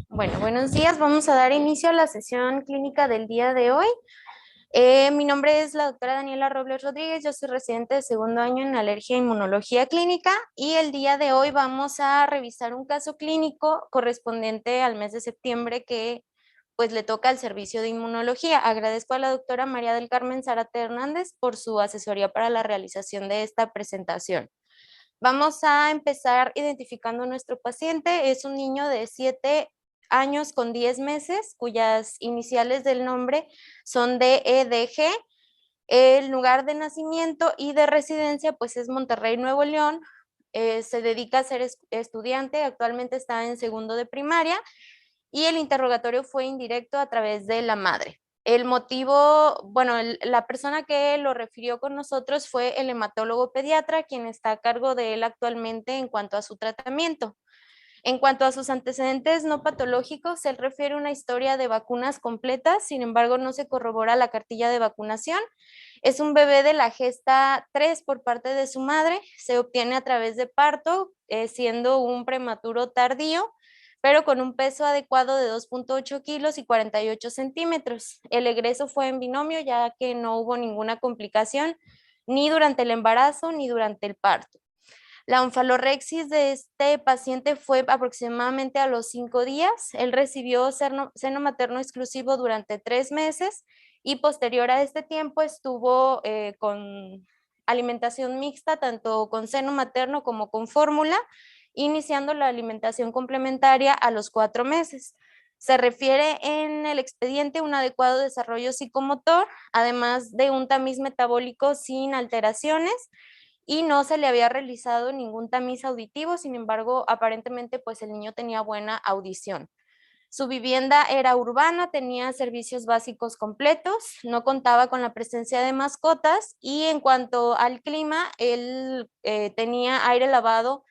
Bueno, buenos días. Vamos a dar inicio a la sesión clínica del día de hoy. Mi nombre es la doctora Daniela Robles Rodríguez. Yo soy residente de segundo año en alergia e inmunología clínica y el día de hoy vamos a revisar un caso clínico correspondiente al mes de septiembre que pues le toca al servicio de inmunología. Agradezco a la doctora María del Carmen Zárate Hernández por su asesoría para la realización de esta presentación. Vamos a empezar identificando a nuestro paciente. Es un niño de 7 años con 10 meses, cuyas iniciales del nombre son DEDG. El lugar de nacimiento y de residencia pues es Monterrey, Nuevo León. Se dedica a ser estudiante, actualmente está en segundo de primaria y el interrogatorio fue indirecto a través de la madre. El motivo, bueno, la persona que lo refirió con nosotros fue el hematólogo pediatra, quien está a cargo de él actualmente en cuanto a su tratamiento. En cuanto a sus antecedentes no patológicos, él refiere una historia de vacunas completas, sin embargo no se corrobora la cartilla de vacunación. Es un bebé de la gesta 3 por parte de su madre, se obtiene a través de parto, siendo un prematuro tardío, pero con un peso adecuado de 2.8 kilos y 48 centímetros. El egreso fue en binomio, ya que no hubo ninguna complicación ni durante el embarazo ni durante el parto. La onfalorexis de este paciente fue aproximadamente a los 5 días. Él recibió seno materno exclusivo durante 3 meses y posterior a este tiempo estuvo con alimentación mixta, tanto con seno materno como con fórmula, iniciando la alimentación complementaria a los 4 meses. Se refiere en el expediente un adecuado desarrollo psicomotor, además de un tamiz metabólico sin alteraciones, y no se le había realizado ningún tamiz auditivo. Sin embargo, aparentemente pues el niño tenía buena audición. Su vivienda era urbana, tenía servicios básicos completos, no contaba con la presencia de mascotas y en cuanto al clima, él tenía aire lavado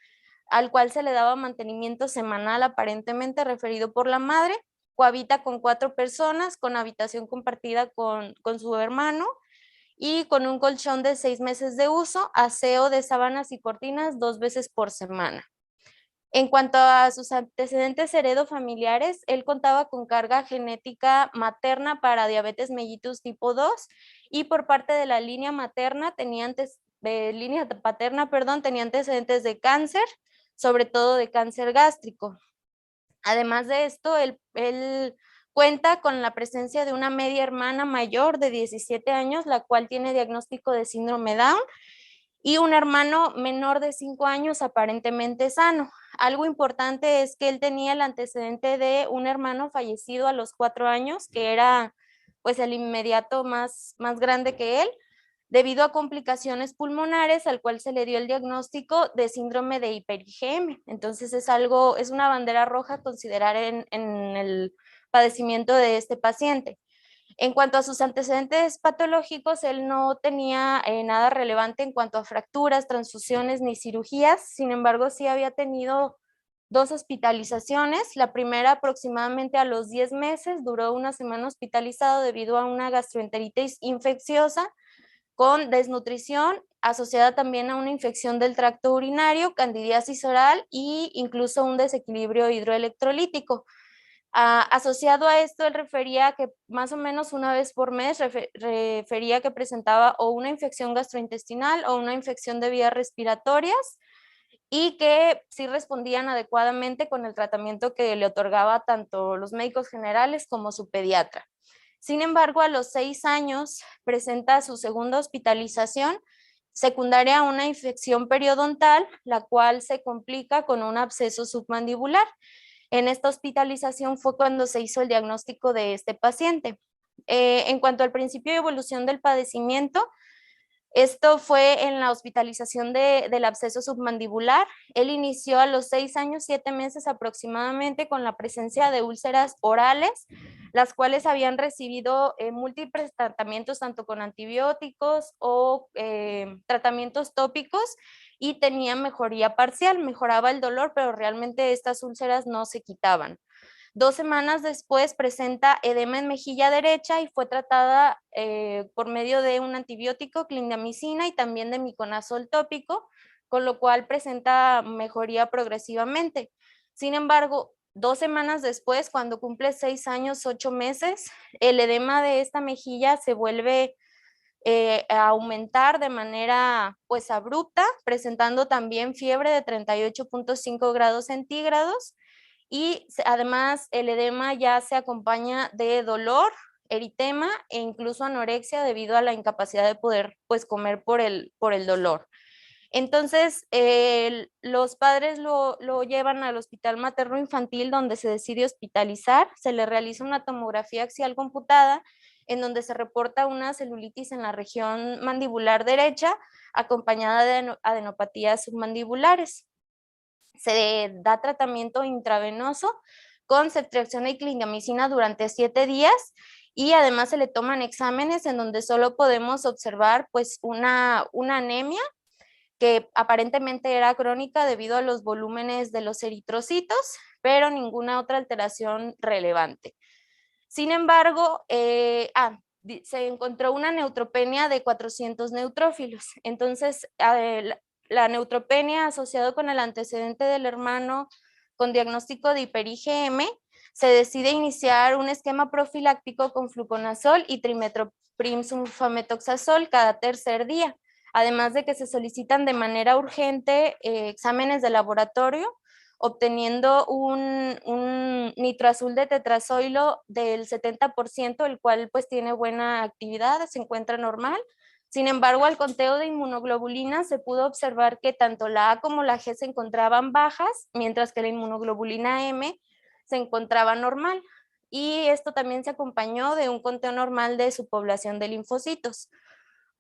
al cual se le daba mantenimiento semanal aparentemente referido por la madre. Cohabita con 4 personas, con habitación compartida con su hermano y con un colchón de 6 meses de uso, aseo de sábanas y cortinas 2 veces por semana. En cuanto a sus antecedentes heredofamiliares, él contaba con carga genética materna para diabetes mellitus tipo 2 y por parte de la línea materna línea paterna, tenía antecedentes de cáncer, sobre todo de cáncer gástrico. Además de esto, él cuenta con la presencia de una media hermana mayor de 17 años, la cual tiene diagnóstico de síndrome Down, y un hermano menor de 5 años aparentemente sano. Algo importante es que él tenía el antecedente de un hermano fallecido a los 4 años, que era pues el inmediato más grande que él, debido a complicaciones pulmonares, al cual se le dio el diagnóstico de síndrome de hiper-IgM. Entonces es una bandera roja considerar en el padecimiento de este paciente. En cuanto a sus antecedentes patológicos, él no tenía nada relevante en cuanto a fracturas, transfusiones ni cirugías. Sin embargo, sí había tenido 2 hospitalizaciones. La primera aproximadamente a los 10 meses, duró una semana hospitalizado debido a una gastroenteritis infecciosa con desnutrición asociada también a una infección del tracto urinario, candidiasis oral e incluso un desequilibrio hidroelectrolítico. Asociado a esto, él refería que más o menos una vez por mes refería que presentaba o una infección gastrointestinal o una infección de vías respiratorias y que sí respondían adecuadamente con el tratamiento que le otorgaba tanto los médicos generales como su pediatra. Sin embargo, a los 6 años presenta su segunda hospitalización secundaria a una infección periodontal, la cual se complica con un absceso submandibular. En esta hospitalización fue cuando se hizo el diagnóstico de este paciente. En cuanto al principio y evolución del padecimiento, esto fue en la hospitalización del absceso submandibular. Él inició a los 6 años, 7 meses aproximadamente con la presencia de úlceras orales, las cuales habían recibido múltiples tratamientos, tanto con antibióticos o tratamientos tópicos, y tenía mejoría parcial, mejoraba el dolor, pero realmente estas úlceras no se quitaban. 2 semanas después presenta edema en mejilla derecha y fue tratada por medio de un antibiótico, clindamicina, y también de miconazol tópico, con lo cual presenta mejoría progresivamente. Sin embargo, 2 semanas después, cuando cumple 6 años, 8 meses, el edema de esta mejilla se vuelve a aumentar de manera pues abrupta, presentando también fiebre de 38.5 grados centígrados y además el edema ya se acompaña de dolor, eritema e incluso anorexia debido a la incapacidad de poder pues comer por el dolor. Entonces, los padres lo llevan al hospital materno infantil donde se decide hospitalizar, se le realiza una tomografía axial computada en donde se reporta una celulitis en la región mandibular derecha acompañada de adenopatías submandibulares. Se da tratamiento intravenoso con ceftriaxona y clindamicina durante 7 días y además se le toman exámenes en donde solo podemos observar pues una anemia que aparentemente era crónica debido a los volúmenes de los eritrocitos, pero ninguna otra alteración relevante. Sin embargo, se encontró una neutropenia de 400 neutrófilos. Entonces, la neutropenia asociada con el antecedente del hermano con diagnóstico de hiper-IgM, se decide iniciar un esquema profiláctico con fluconazol y trimetoprim sulfametoxazol cada tercer día, además de que se solicitan de manera urgente exámenes de laboratorio, obteniendo un nitroazul de tetrazoilo del 70%, el cual pues tiene buena actividad, se encuentra normal. Sin embargo, al conteo de inmunoglobulina se pudo observar que tanto la A como la G se encontraban bajas, mientras que la inmunoglobulina M se encontraba normal. Y esto también se acompañó de un conteo normal de su población de linfocitos,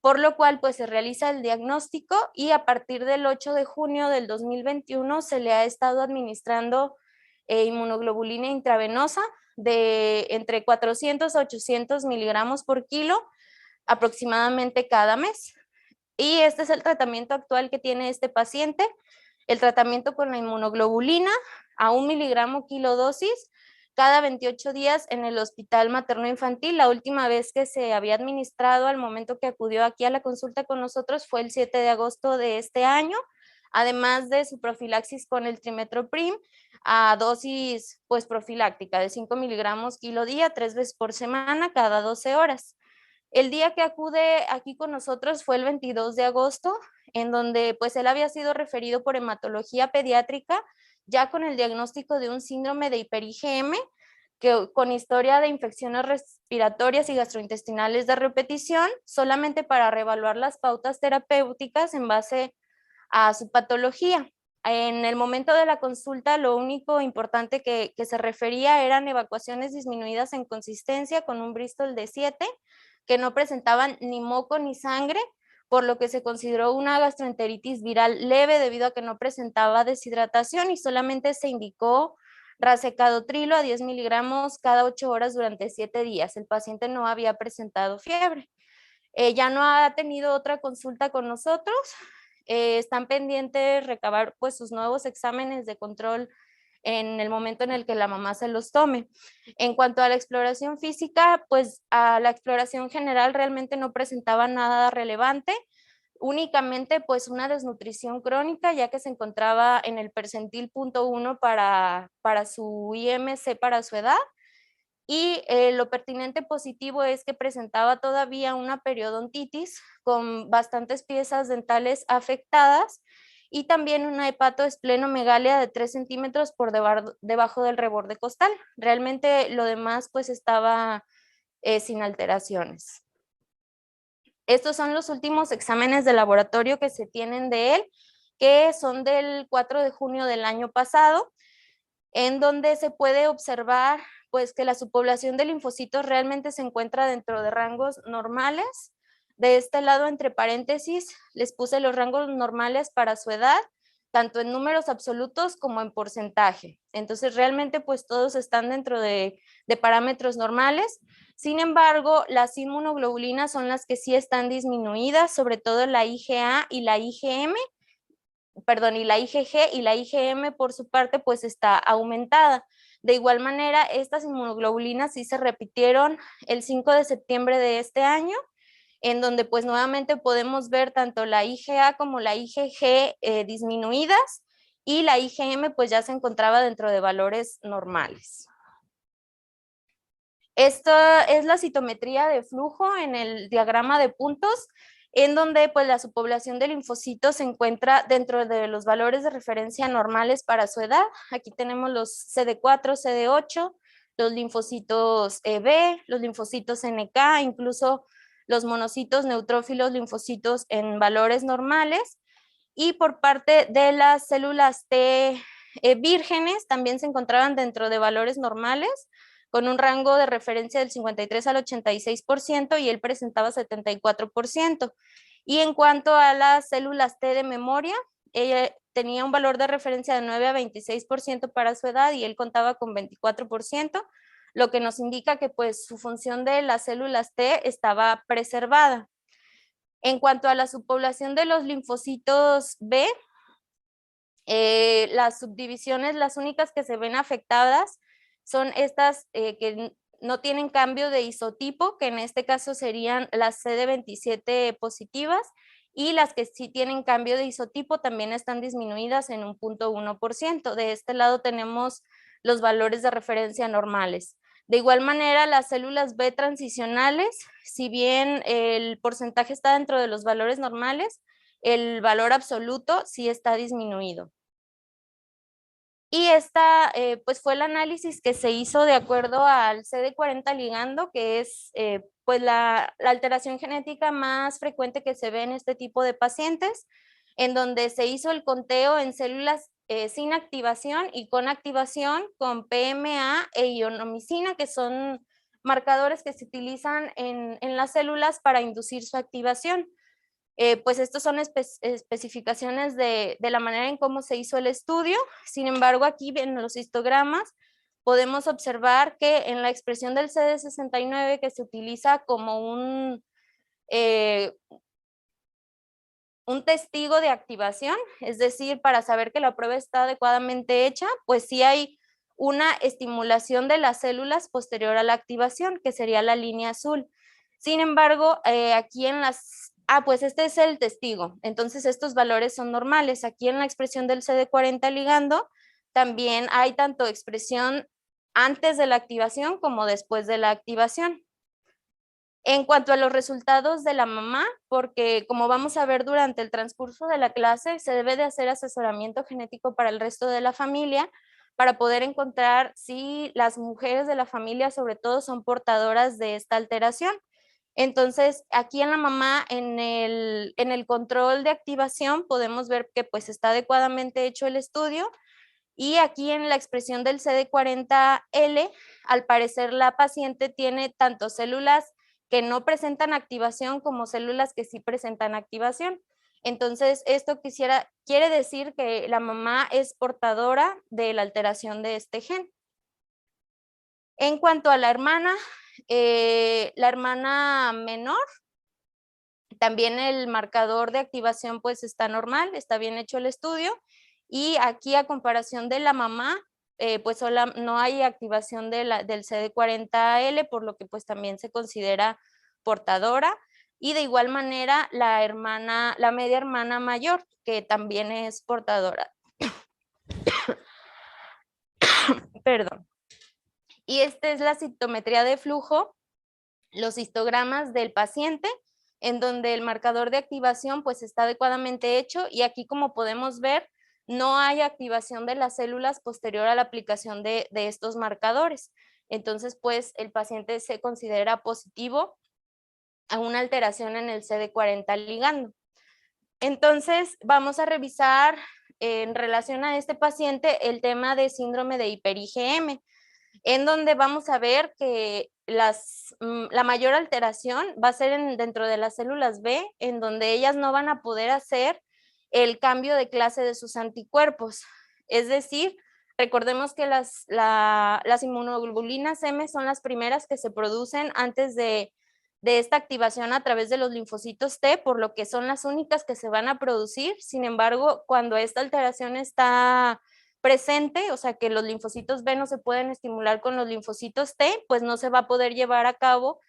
por lo cual pues se realiza el diagnóstico y a partir del 8 de junio del 2021 se le ha estado administrando inmunoglobulina intravenosa de entre 400 a 800 miligramos por kilo aproximadamente cada mes. Y este es el tratamiento actual que tiene este paciente, el tratamiento con la inmunoglobulina a 1 miligramo kilo dosis cada 28 días en el hospital materno infantil. La última vez que se había administrado al momento que acudió aquí a la consulta con nosotros fue el 7 de agosto de este año, además de su profilaxis con el trimetoprim a dosis pues profiláctica de 5 miligramos kilo día, 3 veces por semana, cada 12 horas. El día que acude aquí con nosotros fue el 22 de agosto, en donde pues él había sido referido por hematología pediátrica, ya con el diagnóstico de un síndrome de hiper-IgM, con historia de infecciones respiratorias y gastrointestinales de repetición, solamente para reevaluar las pautas terapéuticas en base a su patología. En el momento de la consulta, lo único importante que se refería eran evacuaciones disminuidas en consistencia con un Bristol de 7, que no presentaban ni moco ni sangre, por lo que se consideró una gastroenteritis viral leve debido a que no presentaba deshidratación y solamente se indicó racecadotrilo a 10 miligramos cada 8 horas durante 7 días. El paciente no había presentado fiebre. Ya no ha tenido otra consulta con nosotros. Están pendientes recabar pues sus nuevos exámenes de control en el momento en el que la mamá se los tome. En cuanto a la exploración física, pues a la exploración general realmente no presentaba nada relevante, únicamente pues una desnutrición crónica, ya que se encontraba en el percentil .1 para su IMC, para su edad. Y lo pertinente positivo es que presentaba todavía una periodontitis con bastantes piezas dentales afectadas y también una hepatoesplenomegalia de 3 centímetros por debajo del reborde costal. Realmente lo demás pues estaba sin alteraciones. Estos son los últimos exámenes de laboratorio que se tienen de él, que son del 4 de junio del año pasado, en donde se puede observar pues que la subpoblación de linfocitos realmente se encuentra dentro de rangos normales. De este lado, entre paréntesis, les puse los rangos normales para su edad, tanto en números absolutos como en porcentaje. Entonces, realmente, pues todos están dentro de parámetros normales. Sin embargo, las inmunoglobulinas son las que sí están disminuidas, sobre todo la IgA y la IgM, y la IgG y la IgM por su parte pues está aumentada. De igual manera, estas inmunoglobulinas sí se repitieron el 5 de septiembre de este año, en donde pues nuevamente podemos ver tanto la IgA como la IgG disminuidas y la IgM pues ya se encontraba dentro de valores normales. Esta es la citometría de flujo en el diagrama de puntos, en donde pues la subpoblación de linfocitos se encuentra dentro de los valores de referencia normales para su edad. Aquí tenemos los CD4, CD8, los linfocitos B, los linfocitos NK, incluso los monocitos neutrófilos linfocitos en valores normales. Y por parte de las células T vírgenes también se encontraban dentro de valores normales, con un rango de referencia del 53 al 86% y él presentaba 74%. Y en cuanto a las células T de memoria, ella tenía un valor de referencia de 9 a 26% para su edad y él contaba con 24%, lo que nos indica que pues su función de las células T estaba preservada. En cuanto a la subpoblación de los linfocitos B, las subdivisiones, las únicas que se ven afectadas son estas que no tienen cambio de isotipo, que en este caso serían las CD27 positivas, y las que sí tienen cambio de isotipo también están disminuidas en un 0.1%. De este lado tenemos los valores de referencia normales. De igual manera, las células B transicionales, si bien el porcentaje está dentro de los valores normales, el valor absoluto sí está disminuido. Y esta pues fue el análisis que se hizo de acuerdo al CD40 ligando, que es pues la alteración genética más frecuente que se ve en este tipo de pacientes, en donde se hizo el conteo en células sin activación y con activación con PMA e ionomicina, que son marcadores que se utilizan en las células para inducir su activación. Pues estas son especificaciones de la manera en cómo se hizo el estudio. Sin embargo, aquí en los histogramas podemos observar que en la expresión del CD69, que se utiliza como un testigo de activación, es decir, para saber que la prueba está adecuadamente hecha, pues sí hay una estimulación de las células posterior a la activación, que sería la línea azul. Sin embargo, aquí en pues este es el testigo, entonces estos valores son normales. Aquí en la expresión del CD40 ligando, también hay tanto expresión antes de la activación como después de la activación. En cuanto a los resultados de la mamá, porque como vamos a ver durante el transcurso de la clase, se debe de hacer asesoramiento genético para el resto de la familia para poder encontrar si las mujeres de la familia sobre todo son portadoras de esta alteración. Entonces, aquí en la mamá, en el control de activación, podemos ver que pues está adecuadamente hecho el estudio. Y aquí en la expresión del CD40L, al parecer la paciente tiene tanto células que no presentan activación como células que sí presentan activación. Entonces, esto quiere decir que la mamá es portadora de la alteración de este gen. En cuanto a la hermana menor, también el marcador de activación pues está normal, está bien hecho el estudio. Y aquí a comparación de la mamá, pues no hay activación del CD40L, por lo que pues también se considera portadora. Y de igual manera la media hermana mayor, que también es portadora. Perdón. Y esta es la citometría de flujo, los histogramas del paciente, en donde el marcador de activación pues está adecuadamente hecho, y aquí como podemos ver no hay activación de las células posterior a la aplicación de estos marcadores. Entonces pues el paciente se considera positivo a una alteración en el CD40 ligando. Entonces vamos a revisar en relación a este paciente el tema de síndrome de hiper-IgM, en donde vamos a ver que la mayor alteración va a ser dentro de las células B, en donde ellas no van a poder hacer el cambio de clase de sus anticuerpos. Es decir, recordemos que las inmunoglobulinas M son las primeras que se producen antes de esta activación a través de los linfocitos T, por lo que son las únicas que se van a producir. Sin embargo, cuando esta alteración está presente, o sea que los linfocitos B no se pueden estimular con los linfocitos T, pues no se va a poder llevar a cabo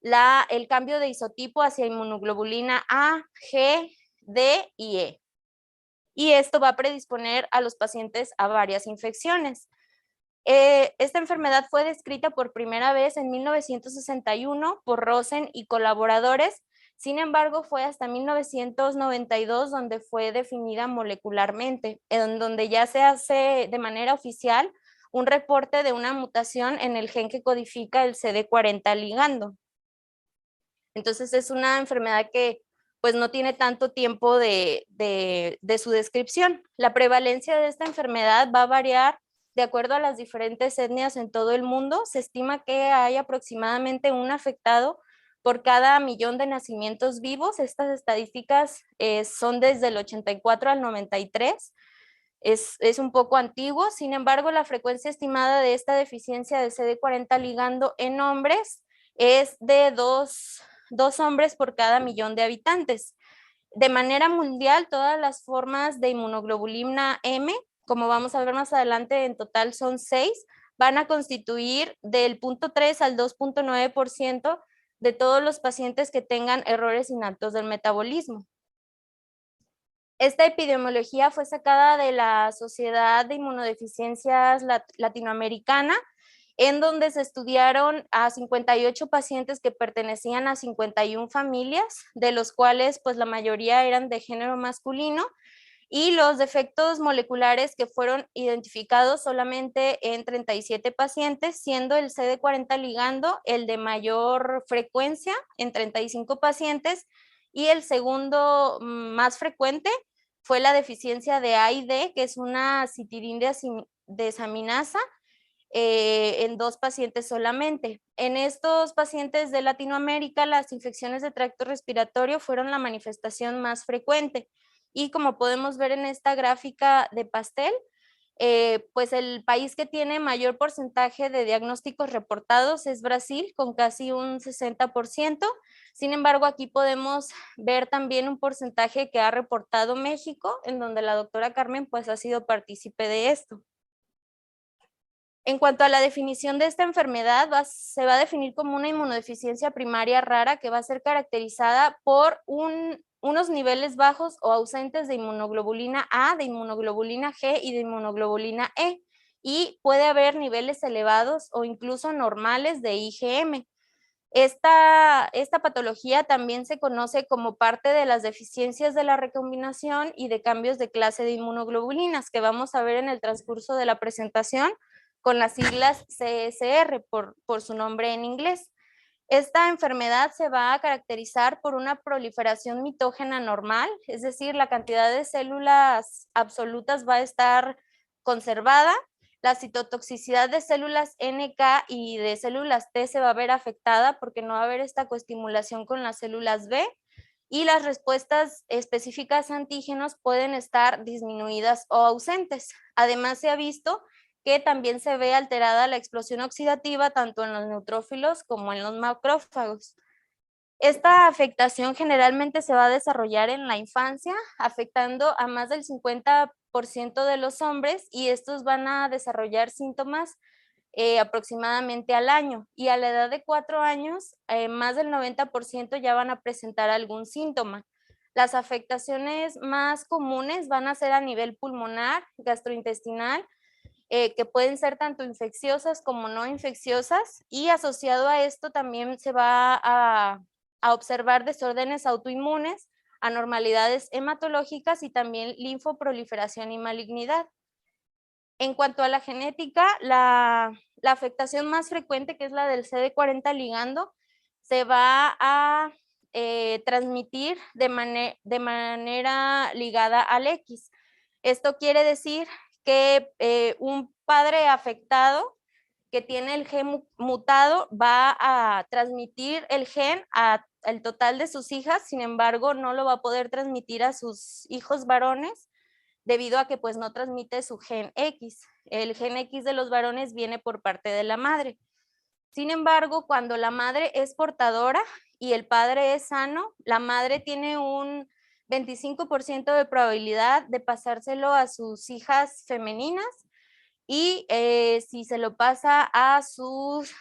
el cambio de isotipo hacia inmunoglobulina A, G, D y E. y esto va a predisponer a los pacientes a varias infecciones. Esta enfermedad fue descrita por primera vez en 1961 por Rosen y colaboradores. Sin embargo, fue hasta 1992 donde fue definida molecularmente, en donde ya se hace de manera oficial un reporte de una mutación en el gen que codifica el CD40 ligando. Entonces es una enfermedad que pues no tiene tanto tiempo de su descripción. La prevalencia de esta enfermedad va a variar de acuerdo a las diferentes etnias en todo el mundo. Se estima que hay aproximadamente un afectado por cada 1.000.000 de nacimientos vivos. Estas estadísticas son desde el 84 al 93. Es un poco antiguo, sin embargo, la frecuencia estimada de esta deficiencia de CD40 ligando en hombres es de dos hombres por cada 1.000.000 de habitantes. De manera mundial, todas las formas de inmunoglobulina M, como vamos a ver más adelante, en total son 6, van a constituir del 0.3 al 2.9% de todos los pacientes que tengan errores innatos del metabolismo. Esta epidemiología fue sacada de la Sociedad de Inmunodeficiencias Latinoamericana, en donde se estudiaron a 58 pacientes que pertenecían a 51 familias, de los cuales pues la mayoría eran de género masculino, y los defectos moleculares que fueron identificados solamente en 37 pacientes, siendo el CD40 ligando el de mayor frecuencia en 35 pacientes, y el segundo más frecuente fue la deficiencia de A y D, que es una citidina-desaminasa, en 2 pacientes solamente. En estos pacientes de Latinoamérica, las infecciones de tracto respiratorio fueron la manifestación más frecuente. Y como podemos ver en esta gráfica de pastel, pues el país que tiene mayor porcentaje de diagnósticos reportados es Brasil, con casi un 60%. Sin embargo, aquí podemos ver también un porcentaje que ha reportado México, en donde la doctora Carmen pues ha sido partícipe de esto. En cuanto a la definición de esta enfermedad, se va a definir como una inmunodeficiencia primaria rara que va a ser caracterizada por unos niveles bajos o ausentes de inmunoglobulina A, de inmunoglobulina G y de inmunoglobulina E, y puede haber niveles elevados o incluso normales de IgM. Esta patología también se conoce como parte de las deficiencias de la recombinación y de cambios de clase de inmunoglobulinas, que vamos a ver en el transcurso de la presentación con las siglas CSR por su nombre en inglés. Esta enfermedad se va a caracterizar por una proliferación mitógena normal, es decir, la cantidad de células absolutas va a estar conservada. La citotoxicidad de células NK y de células T se va a ver afectada porque no va a haber esta coestimulación con las células B, y las respuestas específicas a antígenos pueden estar disminuidas o ausentes. Además, se ha visto que también se ve alterada la explosión oxidativa tanto en los neutrófilos como en los macrófagos. Esta afectación generalmente se va a desarrollar en la infancia, afectando a más del 50% de los hombres, y estos van a desarrollar síntomas aproximadamente al año, y a la edad de 4 años, más del 90% ya van a presentar algún síntoma. Las afectaciones más comunes van a ser a nivel pulmonar, gastrointestinal, que pueden ser tanto infecciosas como no infecciosas, y asociado a esto también se va a observar desórdenes autoinmunes, anormalidades hematológicas y también linfoproliferación y malignidad. En cuanto a la genética, la afectación más frecuente, que es la del CD40 ligando, se va a transmitir de manera ligada al X. Esto quiere decir que un padre afectado que tiene el gen mutado va a transmitir el gen al total de sus hijas, sin embargo, no lo va a poder transmitir a sus hijos varones debido a que pues no transmite su gen X. El gen X de los varones viene por parte de la madre. Sin embargo, cuando la madre es portadora y el padre es sano, la madre tiene un 25% de probabilidad de pasárselo a sus hijas femeninas, y si se lo pasa a sus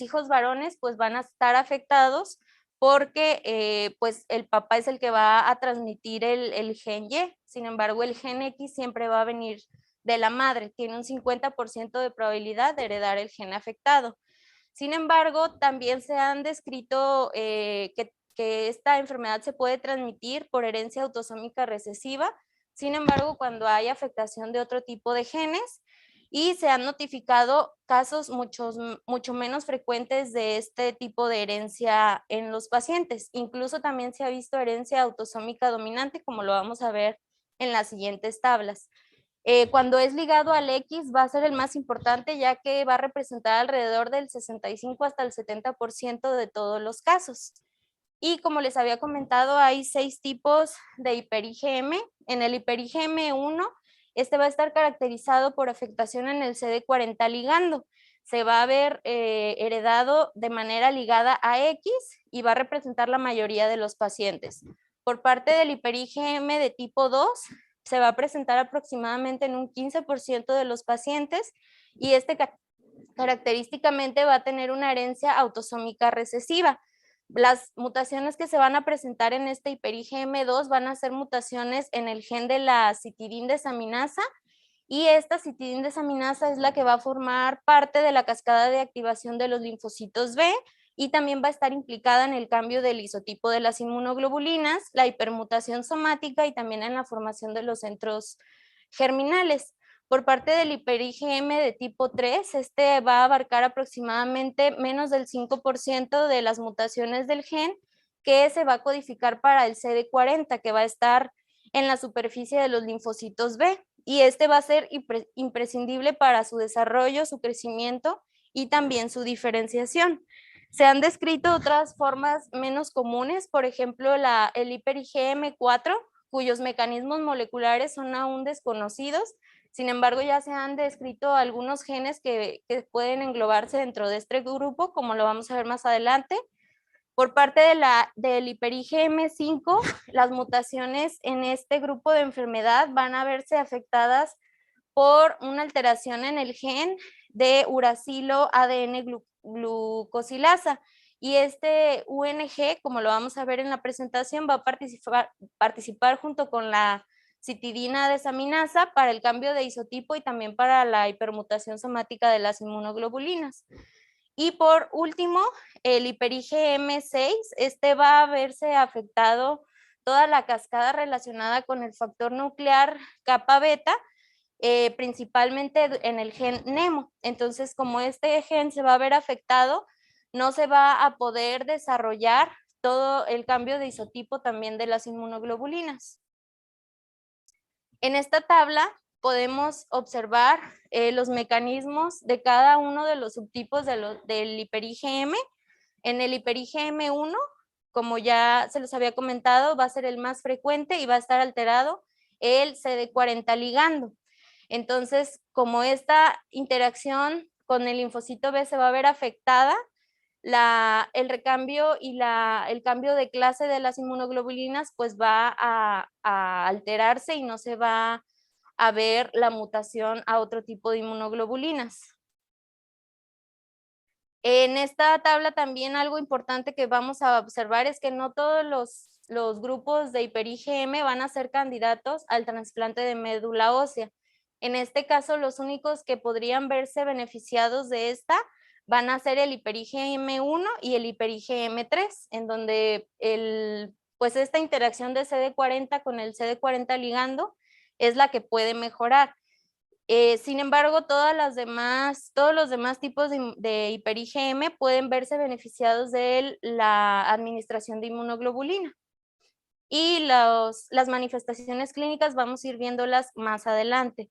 hijos varones, pues van a estar afectados porque pues el papá es el que va a transmitir el gen Y. Sin embargo, el gen X siempre va a venir de la madre, tiene un 50% de probabilidad de heredar el gen afectado. Sin embargo, también se han descrito que esta enfermedad se puede transmitir por herencia autosómica recesiva. Sin embargo, cuando hay afectación de otro tipo de genes, y se han notificado casos mucho menos frecuentes de este tipo de herencia en los pacientes. Incluso también se ha visto herencia autosómica dominante, como lo vamos a ver en las siguientes tablas. Cuando es ligado al X va a ser el más importante, ya que va a representar alrededor del 65 hasta el 70% de todos los casos. Y como les había comentado, hay 6 tipos de hiper-IgM. En el hiper-IgM1, este va a estar caracterizado por afectación en el CD40 ligando. Se va a ver heredado de manera ligada a X y va a representar la mayoría de los pacientes. Por parte del hiper-IgM de tipo 2, se va a presentar aproximadamente en un 15% de los pacientes y este característicamente va a tener una herencia autosómica recesiva. Las mutaciones que se van a presentar en este hiper-IgM2 van a ser mutaciones en el gen de la citidindesaminasa, y esta citidindesaminasa es la que va a formar parte de la cascada de activación de los linfocitos B y también va a estar implicada en el cambio del isotipo de las inmunoglobulinas, la hipermutación somática y también en la formación de los centros germinales. Por parte del hiper-IgM de tipo 3, este va a abarcar aproximadamente menos del 5% de las mutaciones del gen que se va a codificar para el CD40, que va a estar en la superficie de los linfocitos B, y este va a ser imprescindible para su desarrollo, su crecimiento y también su diferenciación. Se han descrito otras formas menos comunes, por ejemplo, el hiper-IgM4, cuyos mecanismos moleculares son aún desconocidos. Sin embargo, ya se han descrito algunos genes que pueden englobarse dentro de este grupo, como lo vamos a ver más adelante. Por parte del hiper-IgM5, las mutaciones en este grupo de enfermedad van a verse afectadas por una alteración en el gen de uracilo ADN glucosilasa. Y este UNG, como lo vamos a ver en la presentación, va a participar junto con la citidina desaminasa para el cambio de isotipo y también para la hipermutación somática de las inmunoglobulinas. Y por último, el hiper-IgM6, este va a verse afectado toda la cascada relacionada con el factor nuclear kappa beta, principalmente en el gen NEMO. Entonces, como este gen se va a ver afectado, no se va a poder desarrollar todo el cambio de isotipo también de las inmunoglobulinas. En esta tabla podemos observar los mecanismos de cada uno de los subtipos del hiper-IgM. En el hiper-IgM1, como ya se los había comentado, va a ser el más frecuente y va a estar alterado el CD40 ligando. Entonces, como esta interacción con el linfocito B se va a ver afectada, el recambio y el cambio de clase de las inmunoglobulinas pues va a alterarse y no se va a ver la mutación a otro tipo de inmunoglobulinas. En esta tabla también algo importante que vamos a observar es que no todos los grupos de hiper-IgM van a ser candidatos al trasplante de médula ósea. En este caso, los únicos que podrían verse beneficiados de esta van a ser el hiper-IgM1 y el hiper-IgM3, en donde pues esta interacción de CD40 con el CD40 ligando es la que puede mejorar. Sin embargo, todos los demás tipos de hiper-IgM pueden verse beneficiados de la administración de inmunoglobulina. Y las manifestaciones clínicas vamos a ir viéndolas más adelante.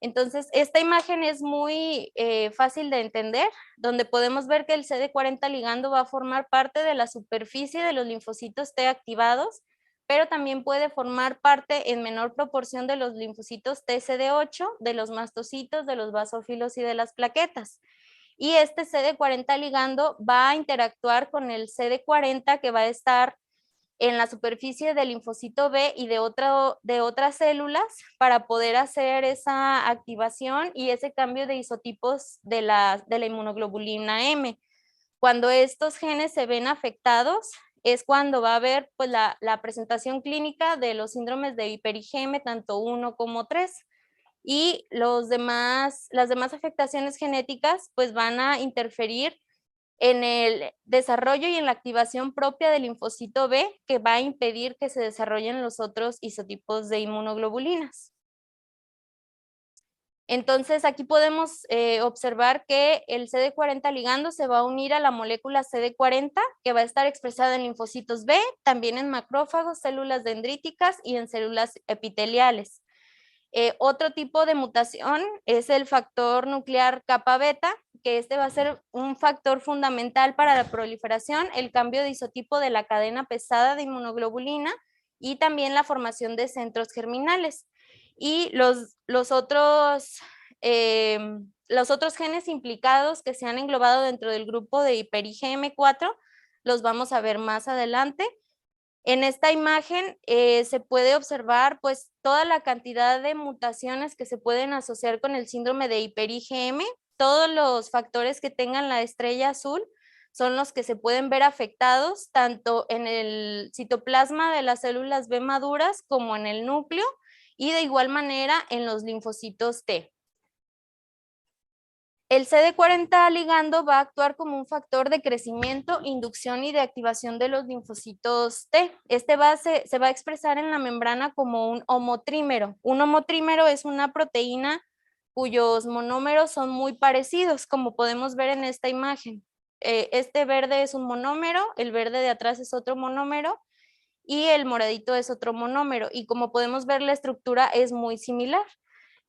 Entonces, esta imagen es muy fácil de entender, donde podemos ver que el CD40 ligando va a formar parte de la superficie de los linfocitos T activados, pero también puede formar parte en menor proporción de los linfocitos TCD8, de los mastocitos, de los basófilos y de las plaquetas. Y este CD40 ligando va a interactuar con el CD40 que va a estar en la superficie del linfocito B y de otras células para poder hacer esa activación y ese cambio de isotipos de la inmunoglobulina M. Cuando estos genes se ven afectados, es cuando va a haber pues, la presentación clínica de los síndromes de hiper-IgM, tanto 1 como 3. Y las demás afectaciones genéticas pues van a interferir en el desarrollo y en la activación propia del linfocito B, que va a impedir que se desarrollen los otros isotipos de inmunoglobulinas. Entonces aquí podemos observar que el CD40 ligando se va a unir a la molécula CD40 que va a estar expresada en linfocitos B, también en macrófagos, células dendríticas y en células epiteliales. Otro tipo de mutación es el factor nuclear kappa beta, que este va a ser un factor fundamental para la proliferación, el cambio de isotipo de la cadena pesada de inmunoglobulina y también la formación de centros germinales. Y los otros genes implicados que se han englobado dentro del grupo de hiper-IgM4 los vamos a ver más adelante. En esta imagen se puede observar pues toda la cantidad de mutaciones que se pueden asociar con el síndrome de hiper-IgM. Todos los factores que tengan la estrella azul son los que se pueden ver afectados tanto en el citoplasma de las células B maduras como en el núcleo y de igual manera en los linfocitos T. El CD40 ligando va a actuar como un factor de crecimiento, inducción y de activación de los linfocitos T. Este se va a expresar en la membrana como un homotrímero. Un homotrímero es una proteína cuyos monómeros son muy parecidos, como podemos ver en esta imagen. Este verde es un monómero, el verde de atrás es otro monómero y el moradito es otro monómero. Y como podemos ver, la estructura es muy similar.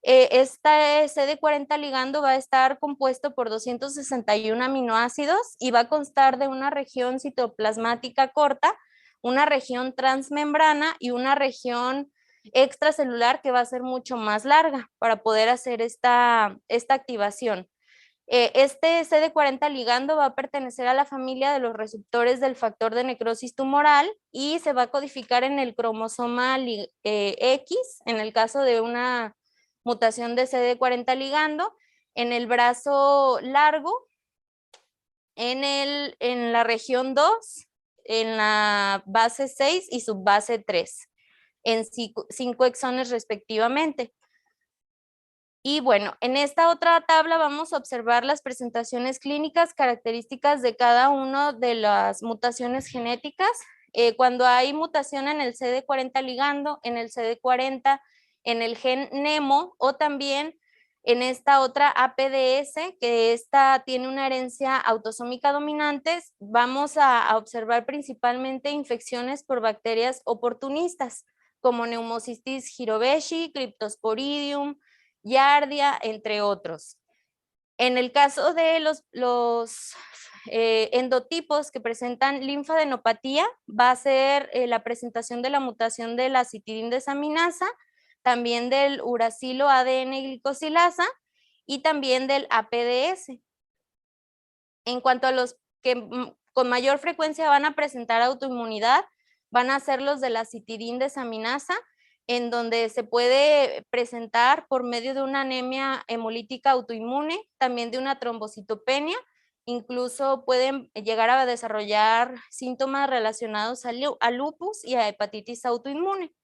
Este CD40 ligando va a estar compuesto por 261 aminoácidos y va a constar de una región citoplasmática corta, una región transmembrana y una región extracelular que va a ser mucho más larga para poder hacer esta activación. Este CD40 ligando va a pertenecer a la familia de los receptores del factor de necrosis tumoral y se va a codificar en el cromosoma X, en el caso de una mutación de CD40 ligando, en el brazo largo, en la región 2, en la base 6 y subbase 3, en 5 exones respectivamente. Y bueno, en esta otra tabla vamos a observar las presentaciones clínicas características de cada una de las mutaciones genéticas. Cuando hay mutación en el CD40 ligando, en el CD40, en el gen NEMO o también en esta otra APDS, que esta tiene una herencia autosómica dominante, vamos a observar principalmente infecciones por bacterias oportunistas, como Pneumocystis jirovecii, Cryptosporidium, Giardia, entre otros. En el caso de los endotipos que presentan linfadenopatía, va a ser la presentación de la mutación de la citidindesaminasa, también del uracilo ADN glicosilasa y también del APDS. En cuanto a los que con mayor frecuencia van a presentar autoinmunidad, van a ser los de la citidindesaminasa, en donde se puede presentar por medio de una anemia hemolítica autoinmune, también de una trombocitopenia, incluso pueden llegar a desarrollar síntomas relacionados a lupus y a hepatitis autoinmune.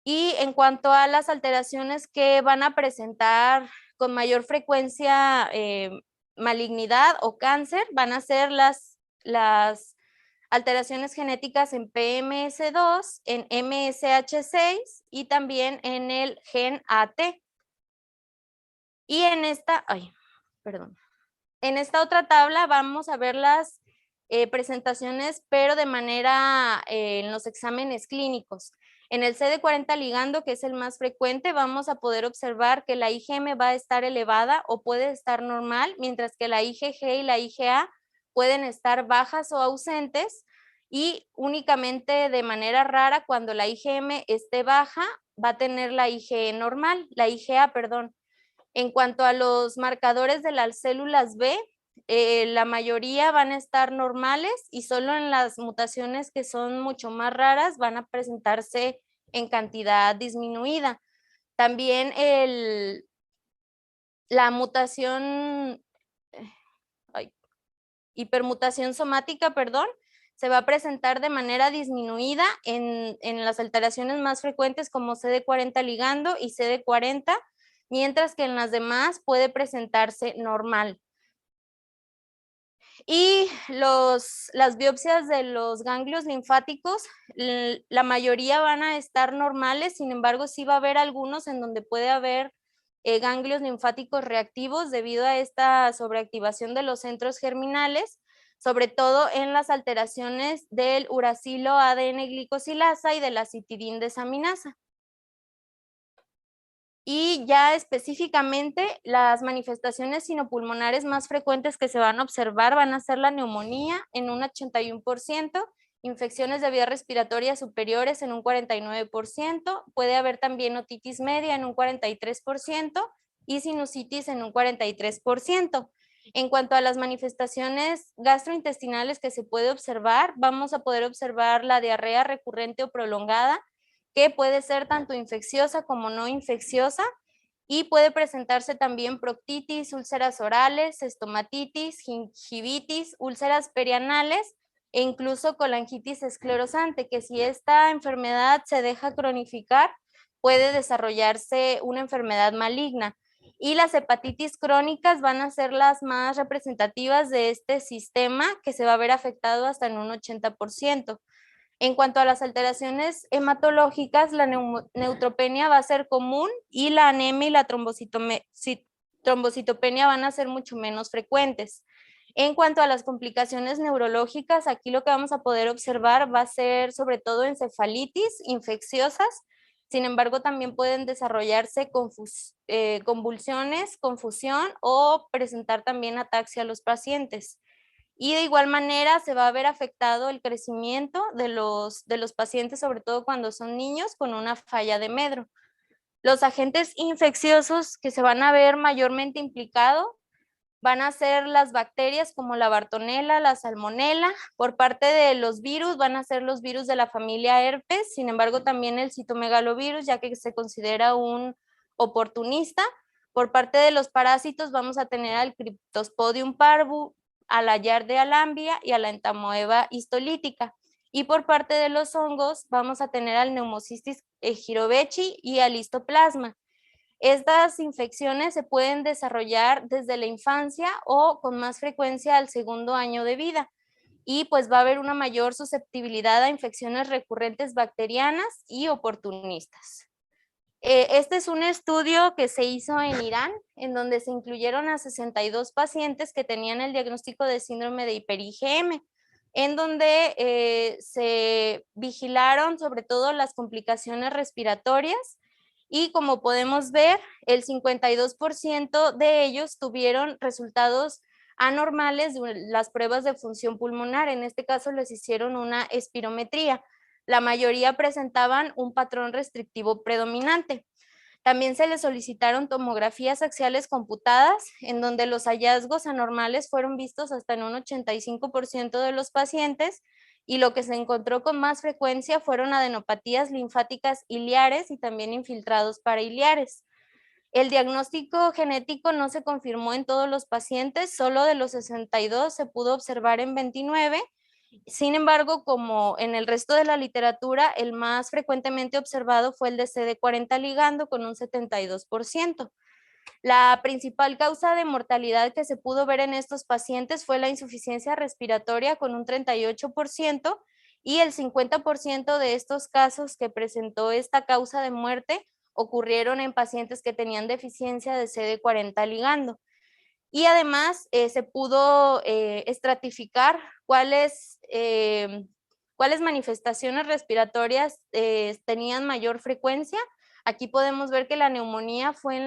Y en cuanto a las alteraciones que van a presentar con mayor frecuencia malignidad o cáncer, van a ser las alteraciones genéticas en PMS2, en MSH6 y también en el gen AT. Y en esta, en esta otra tabla vamos a ver las presentaciones, pero de manera en los exámenes clínicos. En el CD40 ligando, que es el más frecuente, vamos a poder observar que la IgM va a estar elevada o puede estar normal, mientras que la IgG y la IgA pueden estar bajas o ausentes, y únicamente de manera rara cuando la IgM esté baja va a tener la IgE normal, la IgA, perdón. En cuanto a los marcadores de las células B, la mayoría van a estar normales y solo en las mutaciones que son mucho más raras van a presentarse en cantidad disminuida. También la mutación, hipermutación somática, perdón, se va a presentar de manera disminuida en las alteraciones más frecuentes como CD40 ligando y CD40, mientras que en las demás puede presentarse normal. Y las biopsias de los ganglios linfáticos, la mayoría van a estar normales, sin embargo, sí va a haber algunos en donde puede haber ganglios linfáticos reactivos debido a esta sobreactivación de los centros germinales, sobre todo en las alteraciones del uracilo ADN glicosilasa y de la citidindesaminasa. Y ya específicamente las manifestaciones sinopulmonares más frecuentes que se van a observar van a ser la neumonía en un 81%, infecciones de vías respiratorias superiores en un 49%, puede haber también otitis media en un 43% y sinusitis en un 43%. En cuanto a las manifestaciones gastrointestinales que se puede observar, vamos a poder observar la diarrea recurrente o prolongada, que puede ser tanto infecciosa como no infecciosa, y puede presentarse también proctitis, úlceras orales, estomatitis, gingivitis, úlceras perianales e incluso colangitis esclerosante, que si esta enfermedad se deja cronificar, puede desarrollarse una enfermedad maligna. Y las hepatitis crónicas van a ser las más representativas de este sistema, que se va a ver afectado hasta en un 80%. En cuanto a las alteraciones hematológicas, la neutropenia va a ser común y la anemia y la trombocitopenia van a ser mucho menos frecuentes. En cuanto a las complicaciones neurológicas, aquí lo que vamos a poder observar va a ser sobre todo encefalitis infecciosas. Sin embargo, también pueden desarrollarse convulsiones, confusión o presentar también ataxia a los pacientes. Y de igual manera se va a ver afectado el crecimiento de los pacientes, sobre todo cuando son niños con una falla de medro. Los agentes infecciosos que se van a ver mayormente implicados van a ser las bacterias como la Bartonella, la Salmonella. Por parte de los virus van a ser los virus de la familia herpes, sin embargo también el citomegalovirus, ya que se considera un oportunista. Por parte de los parásitos vamos a tener al Cryptosporidium parvus, a la Yardia lamblia y a la Entamoeba histolítica. Y por parte de los hongos vamos a tener al Pneumocystis jirovecii y al Histoplasma. Estas infecciones se pueden desarrollar desde la infancia o con más frecuencia al segundo año de vida. Y pues va a haber una mayor susceptibilidad a infecciones recurrentes bacterianas y oportunistas. Este es un estudio que se hizo en Irán, en donde se incluyeron a 62 pacientes que tenían el diagnóstico de síndrome de hiper-IgM, en donde se vigilaron sobre todo las complicaciones respiratorias, y como podemos ver, el 52% de ellos tuvieron resultados anormales de las pruebas de función pulmonar. En este caso les hicieron una espirometría. La mayoría presentaban un patrón restrictivo predominante. También se les solicitaron tomografías axiales computadas, en donde los hallazgos anormales fueron vistos hasta en un 85% de los pacientes, y lo que se encontró con más frecuencia fueron adenopatías linfáticas iliares y también infiltrados parailiares. El diagnóstico genético no se confirmó en todos los pacientes, solo de los 62 se pudo observar en 29. Sin embargo, como en el resto de la literatura, el más frecuentemente observado fue el de CD40 ligando con un 72%. La principal causa de mortalidad que se pudo ver en estos pacientes fue la insuficiencia respiratoria con un 38%, y el 50% de estos casos que presentó esta causa de muerte ocurrieron en pacientes que tenían deficiencia de CD40 ligando. Y además se pudo estratificar cuáles manifestaciones respiratorias tenían mayor frecuencia. Aquí podemos ver que la neumonía fue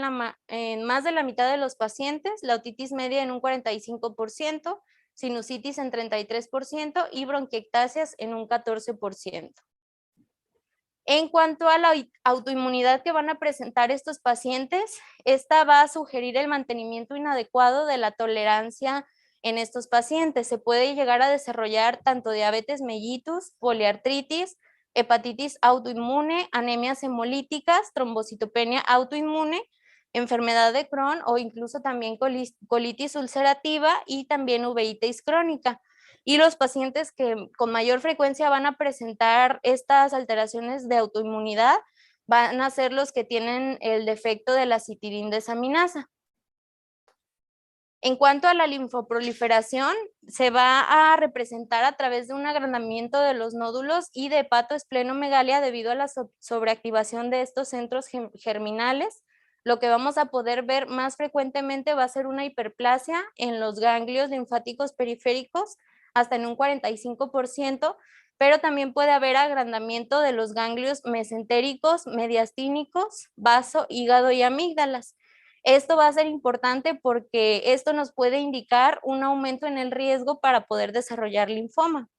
en más de la mitad de los pacientes, la otitis media en un 45%, sinusitis en 33% y bronquiectasias en un 14%. En cuanto a la autoinmunidad que van a presentar estos pacientes, esta va a sugerir el mantenimiento inadecuado de la tolerancia en estos pacientes. Se puede llegar a desarrollar tanto diabetes mellitus, poliartritis, hepatitis autoinmune, anemias hemolíticas, trombocitopenia autoinmune, enfermedad de Crohn o incluso también colitis ulcerativa y también uveitis crónica. y los pacientes que con mayor frecuencia van a presentar estas alteraciones de autoinmunidad van a ser los que tienen el defecto de la citidindesaminasa. En cuanto a la linfoproliferación, se va a representar a través de un agrandamiento de los nódulos y de hepatoesplenomegalia debido a la sobreactivación de estos centros germinales. Lo que vamos a poder ver más frecuentemente va a ser una hiperplasia en los ganglios linfáticos periféricos, hasta en un 45%, pero también puede haber agrandamiento de los ganglios mesentéricos, mediastínicos, vaso, hígado y amígdalas. Esto va a ser importante porque esto nos puede indicar un aumento en el riesgo para poder desarrollar linfoma.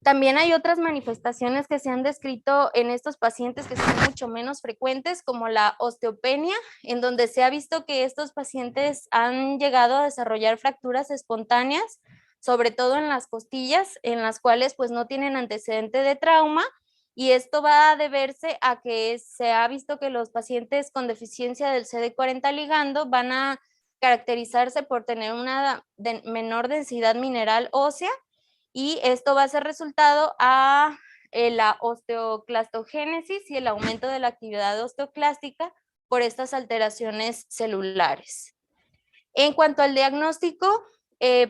También hay otras manifestaciones que se han descrito en estos pacientes que son mucho menos frecuentes, como la osteopenia, en donde se ha visto que estos pacientes han llegado a desarrollar fracturas espontáneas, sobre todo en las costillas, en las cuales pues no tienen antecedente de trauma, y esto va a deberse a que se ha visto que los pacientes con deficiencia del CD40 ligando van a caracterizarse por tener una menor densidad mineral ósea, y esto va a ser resultado a la osteoclastogénesis y el aumento de la actividad osteoclástica por estas alteraciones celulares. En cuanto al diagnóstico,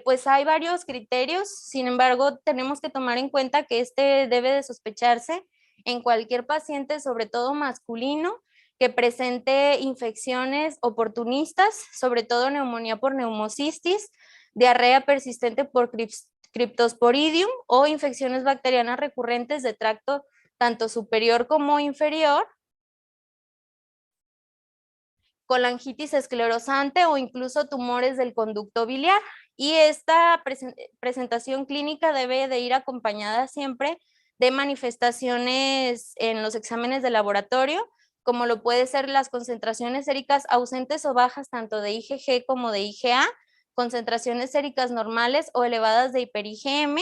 pues hay varios criterios, sin embargo, tenemos que tomar en cuenta que este debe de sospecharse en cualquier paciente, sobre todo masculino, que presente infecciones oportunistas, sobre todo neumonía por neumocistis, diarrea persistente por Cryptosporidium o infecciones bacterianas recurrentes de tracto tanto superior como inferior, colangitis esclerosante o incluso tumores del conducto biliar. Y esta presentación clínica debe de ir acompañada siempre de manifestaciones en los exámenes de laboratorio, como lo puede ser las concentraciones séricas ausentes o bajas tanto de IgG como de IgA, concentraciones séricas normales o elevadas de hiper-IgM,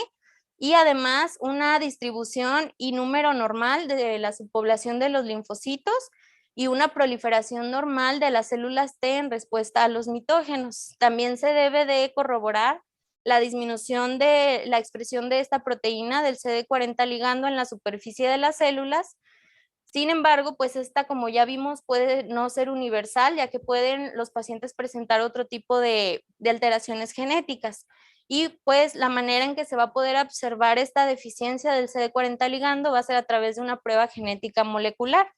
y además una distribución y número normal de la subpoblación de los linfocitos y una proliferación normal de las células T en respuesta a los mitógenos. También se debe de corroborar la disminución de la expresión de esta proteína del CD40 ligando en la superficie de las células. Sin embargo, pues esta, como ya vimos, puede no ser universal, ya que pueden los pacientes presentar otro tipo de alteraciones genéticas. Y pues la manera en que se va a poder observar esta deficiencia del CD40 ligando va a ser a través de una prueba genética molecular.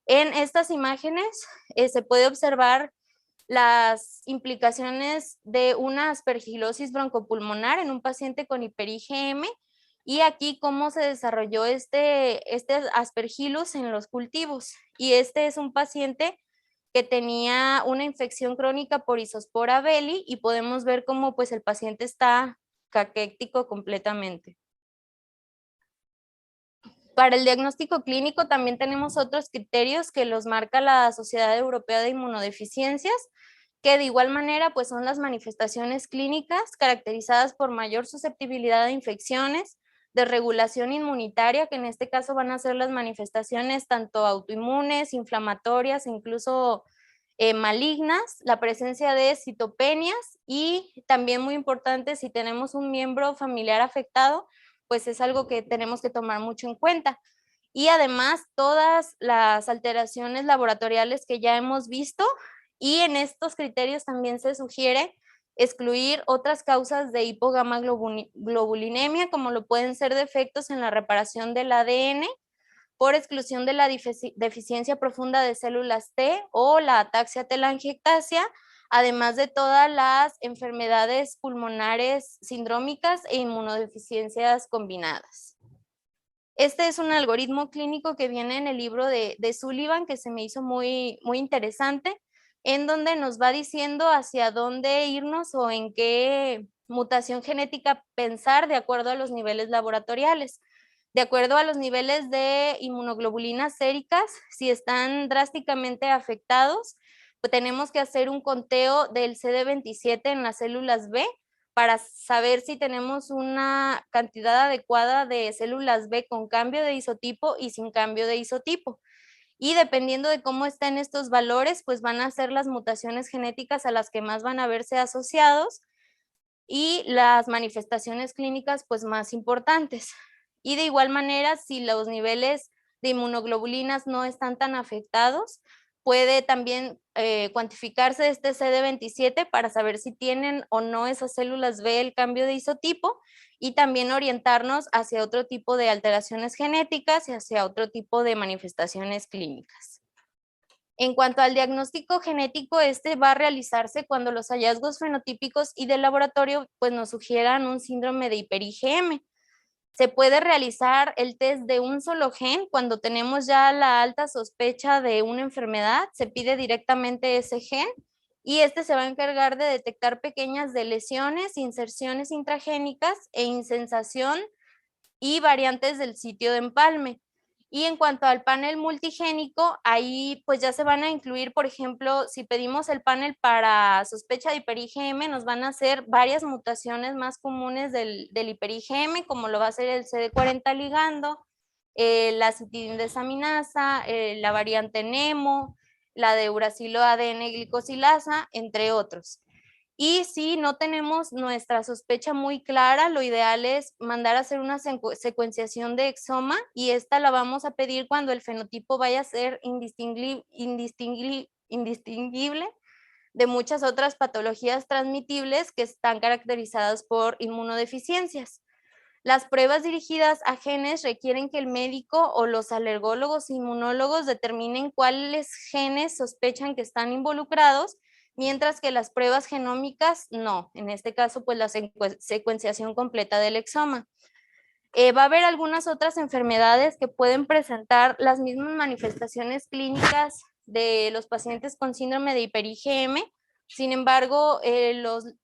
En estas imágenes se puede observar las implicaciones de una aspergilosis broncopulmonar en un paciente con hiper-IgM, y aquí cómo se desarrolló este aspergillus en los cultivos. Y este es un paciente que tenía una infección crónica por Isospora belli, y podemos ver cómo pues el paciente está caquéctico completamente. Para el diagnóstico clínico también tenemos otros criterios que los marca la Sociedad Europea de Inmunodeficiencias, que de igual manera pues son las manifestaciones clínicas caracterizadas por mayor susceptibilidad a infecciones, desregulación inmunitaria, que en este caso van a ser las manifestaciones tanto autoinmunes, inflamatorias, incluso malignas, la presencia de citopenias, y también muy importante, si tenemos un miembro familiar afectado, pues es algo que tenemos que tomar mucho en cuenta. Y además todas las alteraciones laboratoriales que ya hemos visto, y en estos criterios también se sugiere excluir otras causas de hipogamaglobulinemia, como lo pueden ser defectos en la reparación del ADN por exclusión de la deficiencia profunda de células T o la ataxia telangiectasia, además de todas las enfermedades pulmonares sindrómicas e inmunodeficiencias combinadas. Este es un algoritmo clínico que viene en el libro de Sullivan, que se me hizo muy interesante, en donde nos va diciendo hacia dónde irnos o en qué mutación genética pensar de acuerdo a los niveles laboratoriales. De acuerdo a los niveles de inmunoglobulinas séricas, si están drásticamente afectados, pues tenemos que hacer un conteo del CD27 en las células B para saber si tenemos una cantidad adecuada de células B con cambio de isotipo y sin cambio de isotipo. Y dependiendo de cómo estén estos valores, pues van a ser las mutaciones genéticas a las que más van a verse asociados. y las manifestaciones clínicas pues más importantes. Y de igual manera, si los niveles de inmunoglobulinas no están tan afectados, puede también cuantificarse este CD27 para saber si tienen o no esas células B el cambio de isotipo y también orientarnos hacia otro tipo de alteraciones genéticas y hacia otro tipo de manifestaciones clínicas. En cuanto al diagnóstico genético, este va a realizarse cuando los hallazgos fenotípicos y de laboratorio pues, nos sugieran un síndrome de hiper-IgM. Se puede realizar el test de un solo gen cuando tenemos ya la alta sospecha de una enfermedad, se pide directamente ese gen y este se va a encargar de detectar pequeñas lesiones, inserciones intragénicas e insensación y variantes del sitio de empalme. Y en cuanto al panel multigénico, ahí pues ya se van a incluir, por ejemplo, si pedimos el panel para sospecha de hiper-IgM, nos van a hacer varias mutaciones más comunes del hiper-IgM, como lo va a ser el CD40 ligando, la citidindesaminasa, la variante NEMO, la de uracilo ADN glicosilasa, entre otros. Y si no tenemos nuestra sospecha muy clara, lo ideal es mandar a hacer una secuenciación de exoma y esta la vamos a pedir cuando el fenotipo vaya a ser indistinguible de muchas otras patologías transmitibles que están caracterizadas por inmunodeficiencias. Las pruebas dirigidas a genes requieren que el médico o los alergólogos e inmunólogos determinen cuáles genes sospechan que están involucrados, mientras que las pruebas genómicas no. En este caso, pues la secuenciación completa del exoma. Va a haber algunas otras enfermedades que pueden presentar las mismas manifestaciones clínicas de los pacientes con síndrome de hiper-IgM. Sin embargo,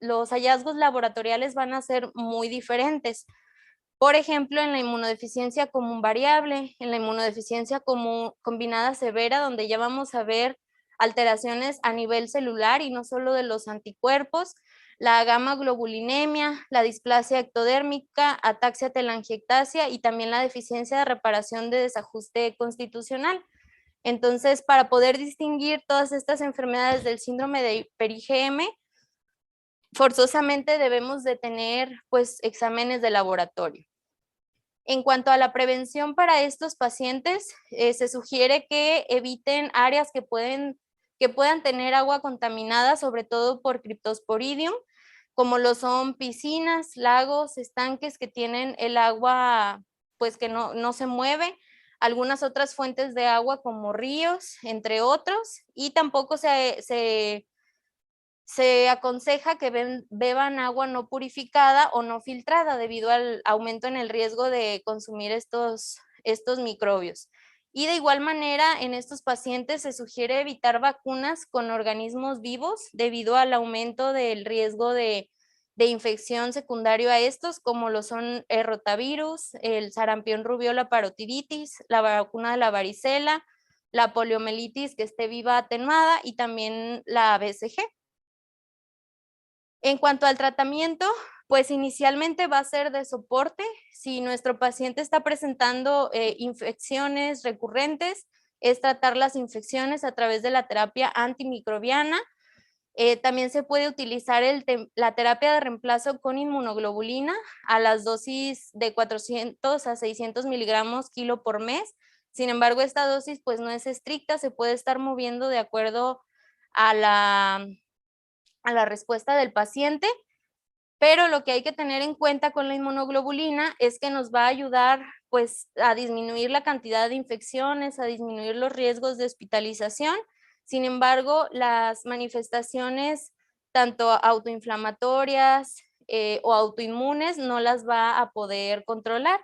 los hallazgos laboratoriales van a ser muy diferentes. Por ejemplo, en la inmunodeficiencia común variable, en la inmunodeficiencia común combinada severa, donde ya vamos a ver alteraciones a nivel celular y no solo de los anticuerpos, la gamma globulinemia, la displasia ectodérmica, ataxia telangiectasia y también la deficiencia de reparación de desajuste constitucional. Entonces, para poder distinguir todas estas enfermedades del síndrome de hiper-IgM, forzosamente debemos de tener pues exámenes de laboratorio. En cuanto a la prevención para estos pacientes, se sugiere que eviten áreas que puedan tener agua contaminada, sobre todo por Cryptosporidium, como lo son piscinas, lagos, estanques que tienen el agua pues que no se mueve, algunas otras fuentes de agua como ríos, entre otros, y tampoco se aconseja que beban agua no purificada o no filtrada debido al aumento en el riesgo de consumir estos microbios. Y de igual manera, en estos pacientes se sugiere evitar vacunas con organismos vivos debido al aumento del riesgo de infección secundario a estos, como lo son el rotavirus, el sarampión, rubiola, parotiditis, la vacuna de la varicela, la poliomielitis que esté viva atenuada y también la BCG. En cuanto al tratamiento, pues inicialmente va a ser de soporte. Si nuestro paciente está presentando infecciones recurrentes, es tratar las infecciones a través de la terapia antimicrobiana. También se puede utilizar la terapia de reemplazo con inmunoglobulina a las dosis de 400 a 600 miligramos kilo por mes. Sin embargo, esta dosis pues no es estricta, se puede estar moviendo de acuerdo a la respuesta del paciente, pero lo que hay que tener en cuenta con la inmunoglobulina es que nos va a ayudar pues a disminuir la cantidad de infecciones, a disminuir los riesgos de hospitalización. Sin embargo, las manifestaciones tanto autoinflamatorias o autoinmunes no las va a poder controlar.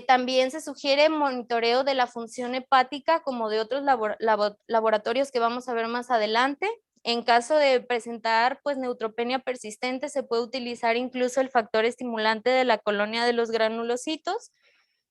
También se sugiere monitoreo de la función hepática como de otros laboratorios que vamos a ver más adelante. En caso de presentar pues neutropenia persistente, se puede utilizar incluso el factor estimulante de la colonia de los granulocitos,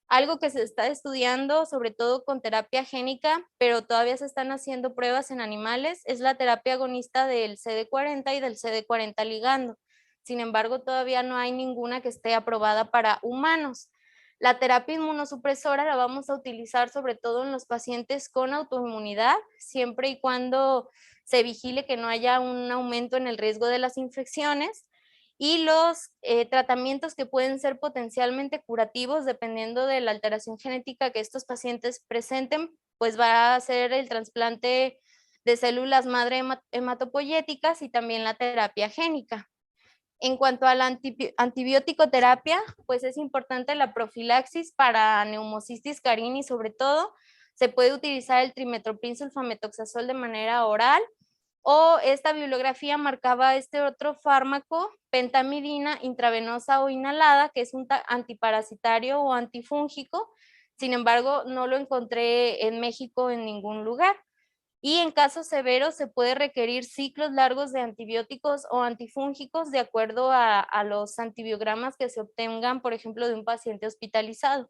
algo que se está estudiando sobre todo con terapia génica, pero todavía se están haciendo pruebas en animales, es la terapia agonista del CD40 y del CD40 ligando. Sin embargo, todavía no hay ninguna que esté aprobada para humanos. La terapia inmunosupresora la vamos a utilizar sobre todo en los pacientes con autoinmunidad, siempre y cuando se vigile que no haya un aumento en el riesgo de las infecciones. y los tratamientos que pueden ser potencialmente curativos dependiendo de la alteración genética que estos pacientes presenten, pues va a ser el trasplante de células madre hematopoyéticas y también la terapia génica. En cuanto a la antibiótico terapia, pues es importante la profilaxis para neumocistis carini sobre todo. Se puede utilizar el trimetoprim sulfametoxazol de manera oral, o esta bibliografía marcaba este otro fármaco, pentamidina intravenosa o inhalada, que es un antiparasitario o antifúngico. Sin embargo, no lo encontré en México en ningún lugar. Y en casos severos se puede requerir ciclos largos de antibióticos o antifúngicos de acuerdo a los antibiogramas que se obtengan, por ejemplo, de un paciente hospitalizado.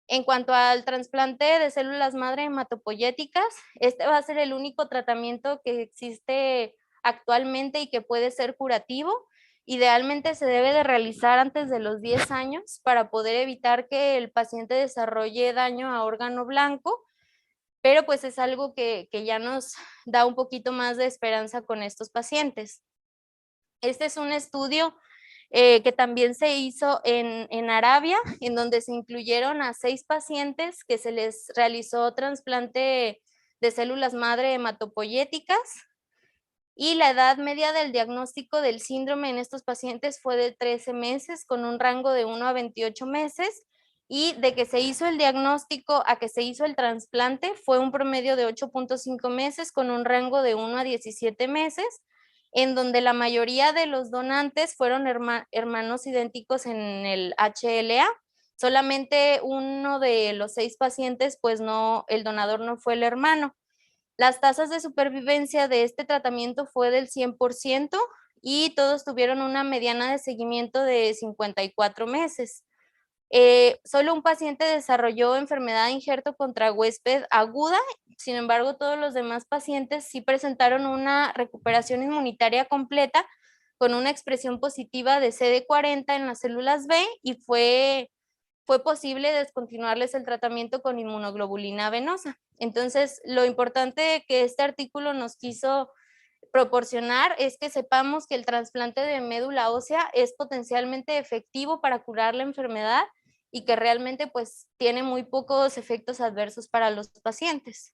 En cuanto al trasplante de células madre hematopoyéticas, este va a ser el único tratamiento que existe actualmente y que puede ser curativo. Idealmente se debe de realizar antes de los 10 años para poder evitar que el paciente desarrolle daño a órgano blanco, pero pues es algo que ya nos da un poquito más de esperanza con estos pacientes. Este es un estudio que también se hizo en Arabia, en donde se incluyeron a 6 pacientes que se les realizó trasplante de células madre hematopoyéticas, y la edad media del diagnóstico del síndrome en estos pacientes fue de 13 meses, con un rango de 1 a 28 meses, y de que se hizo el diagnóstico a que se hizo el trasplante fue un promedio de 8.5 meses, con un rango de 1 a 17 meses, en donde la mayoría de los donantes fueron hermanos idénticos en el HLA. Solamente uno de los 6 pacientes, pues no, el donador no fue el hermano. Las tasas de supervivencia de este tratamiento fue del 100% y todos tuvieron una mediana de seguimiento de 54 meses. Solo un paciente desarrolló enfermedad de injerto contra huésped aguda. Sin embargo, todos los demás pacientes sí presentaron una recuperación inmunitaria completa con una expresión positiva de CD40 en las células B, y fue posible descontinuarles el tratamiento con inmunoglobulina venosa. Entonces, lo importante que este artículo nos quiso proporcionar es que sepamos que el trasplante de médula ósea es potencialmente efectivo para curar la enfermedad y que realmente pues tiene muy pocos efectos adversos para los pacientes.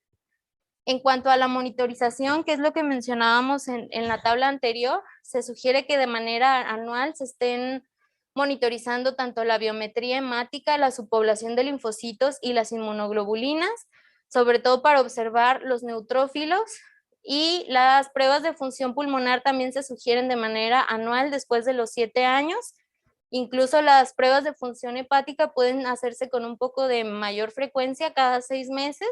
En cuanto a la monitorización, que es lo que mencionábamos en la tabla anterior, se sugiere que de manera anual se estén monitorizando tanto la biometría hemática, la subpoblación de linfocitos y las inmunoglobulinas, sobre todo para observar los neutrófilos, y las pruebas de función pulmonar también se sugieren de manera anual después de los 7 años. Incluso las pruebas de función hepática pueden hacerse con un poco de mayor frecuencia cada 6 meses,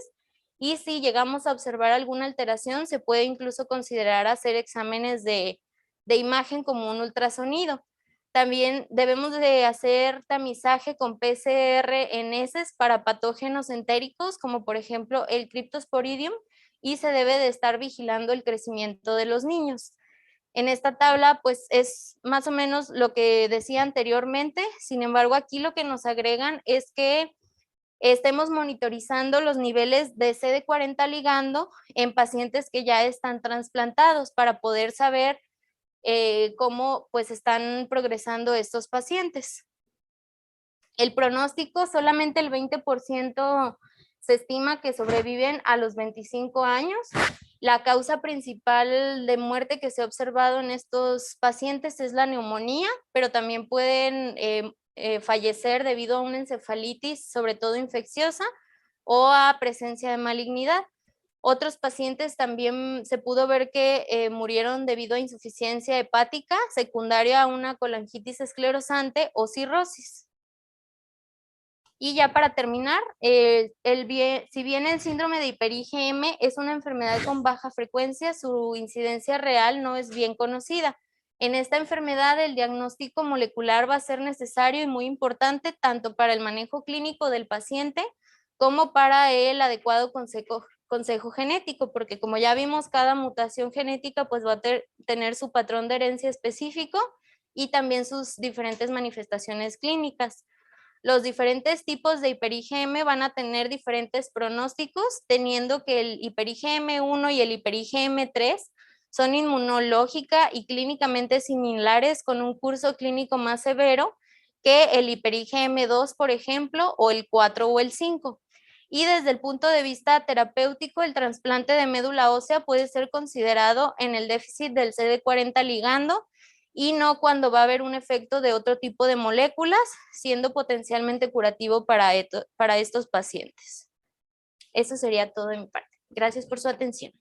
y si llegamos a observar alguna alteración, se puede incluso considerar hacer exámenes de imagen como un ultrasonido. También debemos de hacer tamizaje con PCR en heces para patógenos entéricos, como por ejemplo el Cryptosporidium, y se debe de estar vigilando el crecimiento de los niños. En esta tabla, pues es más o menos lo que decía anteriormente. Sin embargo, aquí lo que nos agregan es que estemos monitorizando los niveles de CD40 ligando en pacientes que ya están trasplantados para poder saber cómo pues están progresando estos pacientes. El pronóstico, solamente el 20% se estima que sobreviven a los 25 años. La causa principal de muerte que se ha observado en estos pacientes es la neumonía, pero también pueden fallecer debido a una encefalitis, sobre todo infecciosa, o a presencia de malignidad. Otros pacientes también se pudo ver que murieron debido a insuficiencia hepática secundaria a una colangitis esclerosante o cirrosis. Y ya para terminar, si bien el síndrome de hiper-IgM es una enfermedad con baja frecuencia, su incidencia real no es bien conocida. En esta enfermedad, el diagnóstico molecular va a ser necesario y muy importante tanto para el manejo clínico del paciente como para el adecuado consejo genético, porque como ya vimos, cada mutación genética pues va a tener su patrón de herencia específico y también sus diferentes manifestaciones clínicas. Los diferentes tipos de hiper-IgM van a tener diferentes pronósticos, teniendo que el hiper-IgM1 y el hiper-IgM3 son inmunológica y clínicamente similares con un curso clínico más severo que el hiper-IgM2, por ejemplo, o el 4 o el 5. Y desde el punto de vista terapéutico, el trasplante de médula ósea puede ser considerado en el déficit del CD40 ligando y no cuando va a haber un efecto de otro tipo de moléculas, siendo potencialmente curativo para estos pacientes. Eso sería todo de mi parte. Gracias por su atención.